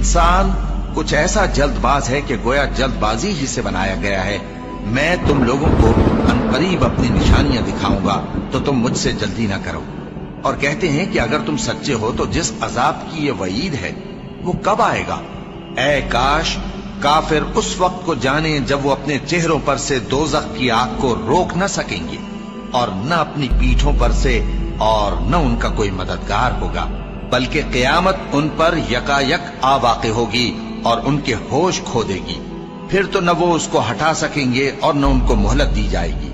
इंसान कुछ ऐसा जल्दबाज है कि गोया जल्दबाजी ही से बनाया गया है। मैं तुम लोगों को अनकरीब अपनी निशानियां दिखाऊंगा, तो तुम मुझसे जल्दी ना करो। और कहते हैं कि अगर तुम सच्चे हो तो जिस अजाब की ये वईद है वो कब आएगा। ऐ काश काफिर उस वक्त को जाने जब वो अपने चेहरों पर से दोज़ख की आग को रोक न सकेंगे, और न अपनी पीठों पर से, और न उनका कोई मददगार होगा, बल्कि क़यामत उन पर यकायक आ वाक़ होगी और उनके होश खो देगी। फिर तो न वो उसको हटा सकेंगे और न उनको मोहलत दी जाएगी।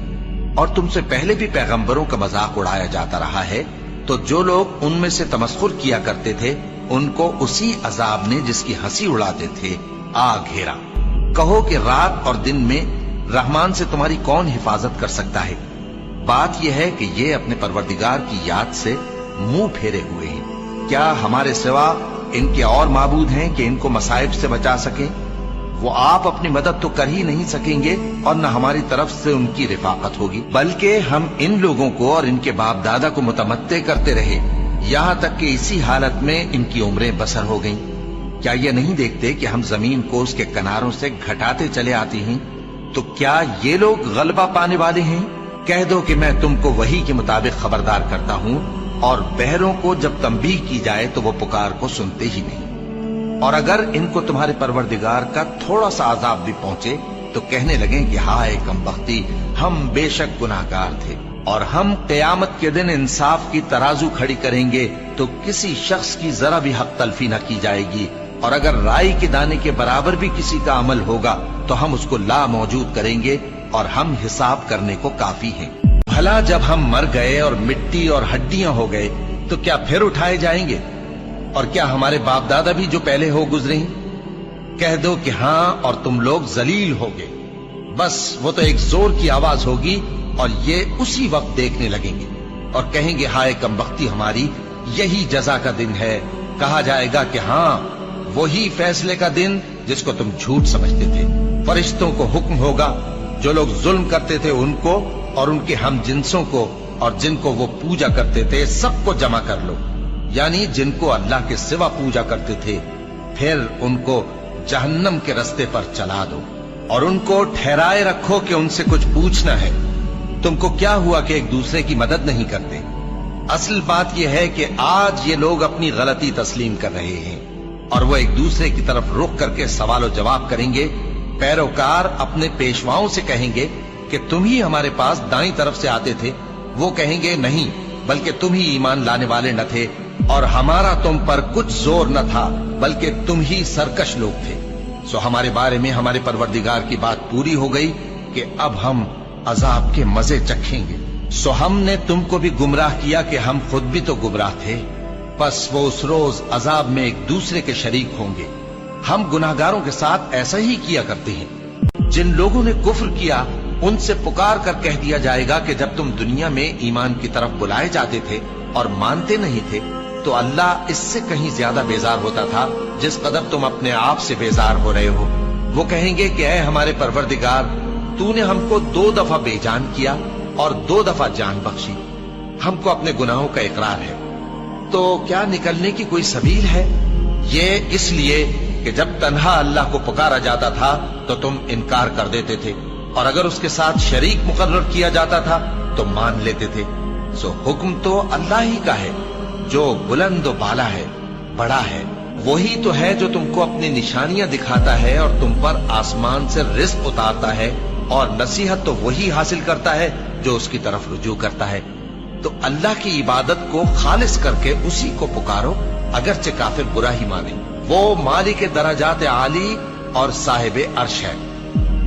और तुमसे पहले भी पैगंबरों का मजाक उड़ाया जाता रहा है, तो जो लोग उनमें से तमस्खुर किया करते थे उनको उसी अजाब ने जिसकी हंसी उड़ाते थे आ घेरा। कहो कि रात और दिन में रहमान से तुम्हारी कौन हिफाजत कर सकता है। बात यह है कि ये अपने परवरदिगार की याद से मुंह फेरे हुए हैं। क्या हमारे सिवा इनके और माबूद हैं कि इनको मसाइब से बचा सके। वो आप अपनी मदद तो कर ही नहीं सकेंगे और न हमारी तरफ से उनकी रिफाकत होगी, बल्कि हम इन लोगों को और इनके बाप दादा को मुतमत्ते करते रहे, यहाँ तक कि इसी हालत में इनकी उम्रें बसर हो गईं। क्या ये नहीं देखते कि हम जमीन को उसके किनारों से घटाते चले आते हैं। तो क्या ये लोग गलबा पाने वाले हैं। कह दो कि मैं तुमको वही के मुताबिक खबरदार करता हूँ, और बहरों को जब तंबीह की जाए तो वो पुकार को सुनते ही नहीं। और अगर इनको तुम्हारे परवरदिगार का थोड़ा सा अजाब भी पहुंचे तो कहने लगे कि हाय कमबख्ती, हम बेशक गुनाहगार थे। और हम क़यामत के दिन इंसाफ की तराजू खड़ी करेंगे तो किसी शख्स की जरा भी हक तलफी न की जाएगी, और अगर राई के दाने के बराबर भी किसी का अमल होगा तो हम उसको ला मौजूद करेंगे, और हम हिसाब करने को काफी हैं। भला जब हम मर गए और मिट्टी और हड्डियां हो गए तो क्या फिर उठाए जाएंगे। और क्या हमारे बाप दादा भी जो पहले हो गुजरे हैं। कह दो कि हाँ, और तुम लोग जलील होगे। बस वो तो एक जोर की आवाज होगी और ये उसी वक्त देखने लगेंगे और कहेंगे हाय कमबख्ती हमारी, यही जजा का दिन है। कहा जाएगा कि हाँ, वही फैसले का दिन जिसको तुम झूठ समझते थे। फरिश्तों को हुक्म होगा जो लोग जुल्म करते थे उनको और उनके हम जिन्सों को और जिनको वो पूजा करते थे सबको जमा कर लो, यानी जिनको अल्लाह के सिवा पूजा करते थे, फिर उनको जहन्नम के रास्ते पर चला दो और उनको ठहराए रखो कि उनसे कुछ पूछना है। तुमको क्या हुआ कि एक दूसरे की मदद नहीं करते। असल बात यह है कि आज ये लोग अपनी गलती तस्लीम कर रहे हैं और वो एक दूसरे की तरफ रुख करके सवाल जवाब करेंगे। पैरोकार अपने पेशवाओं से कहेंगे कि तुम ही हमारे पास दाईं तरफ से आते थे। वो कहेंगे नहीं, बल्कि तुम ही ईमान लाने वाले न थे और हमारा तुम पर कुछ जोर न था, बल्कि तुम ही सरकश लोग थे। सो हमारे बारे में हमारे परवरदिगार की बात पूरी हो गई कि अब हम अजाब के मजे चखेंगे। सो हमने तुमको भी गुमराह किया कि हम खुद भी तो गुमराह थे। बस वो उस रोज अजाब में एक दूसरे के शरीक होंगे। हम गुनाहगारों के साथ ऐसा ही किया करते हैं। जिन लोगों ने कुफ्र किया उनसे पुकार कर कह दिया जाएगा कि जब तुम दुनिया में ईमान की तरफ बुलाए जाते थे और मानते नहीं थे तो अल्लाह इससे कहीं ज्यादा बेजार होता था जिस कदर तुम अपने आप से बेजार हो रहे हो। वो कहेंगे कि ऐ हमारे परवरदिगार, तूने हमको 2 दफा बेजान किया और 2 दफा जान बख्शी। हमको अपने गुनाहों का इकरार है, तो क्या निकलने की कोई सबील है। ये इसलिए कि जब तन्हा अल्लाह को पुकारा जाता था तो तुम इनकार कर देते थे, और अगर उसके साथ शरीक मुकर्रर किया जाता था तो मान लेते थे। सो हुक्म तो अल्लाह ही का है जो बुलंद बाला है, बड़ा है। वही तो है जो तुमको अपनी निशानियां दिखाता है और तुम पर आसमान से रिज़्क़ उतारता है, और नसीहत तो वही हासिल करता है जो उसकी तरफ रुजू करता है। तो अल्लाह की इबादत को खालिस करके उसी को पुकारो, अगरचे काफिर बुरा ही माने। वो मालिक दरजात आली और साहिब अर्श है।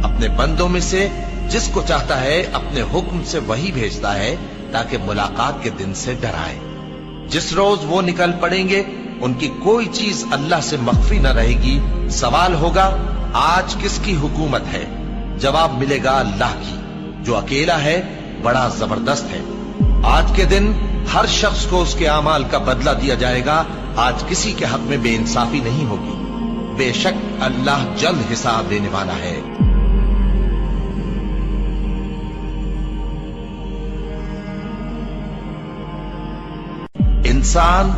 अपने बंदों में से जिसको चाहता है अपने हुक्म से वही भेजता है ताकि मुलाकात के दिन से डराए। जिस रोज वो निकल पड़ेंगे उनकी कोई चीज अल्लाह से मख्फी न रहेगी। सवाल होगा आज किसकी हुकूमत है। जवाब मिलेगा अल्लाह की जो अकेला है, बड़ा जबरदस्त है। आज के दिन हर शख्स को उसके अमाल का बदला दिया जाएगा। आज किसी के हक में बेइंसाफी नहीं होगी। बेशक अल्लाह जल्द हिसाब लेने वाला है। इंसान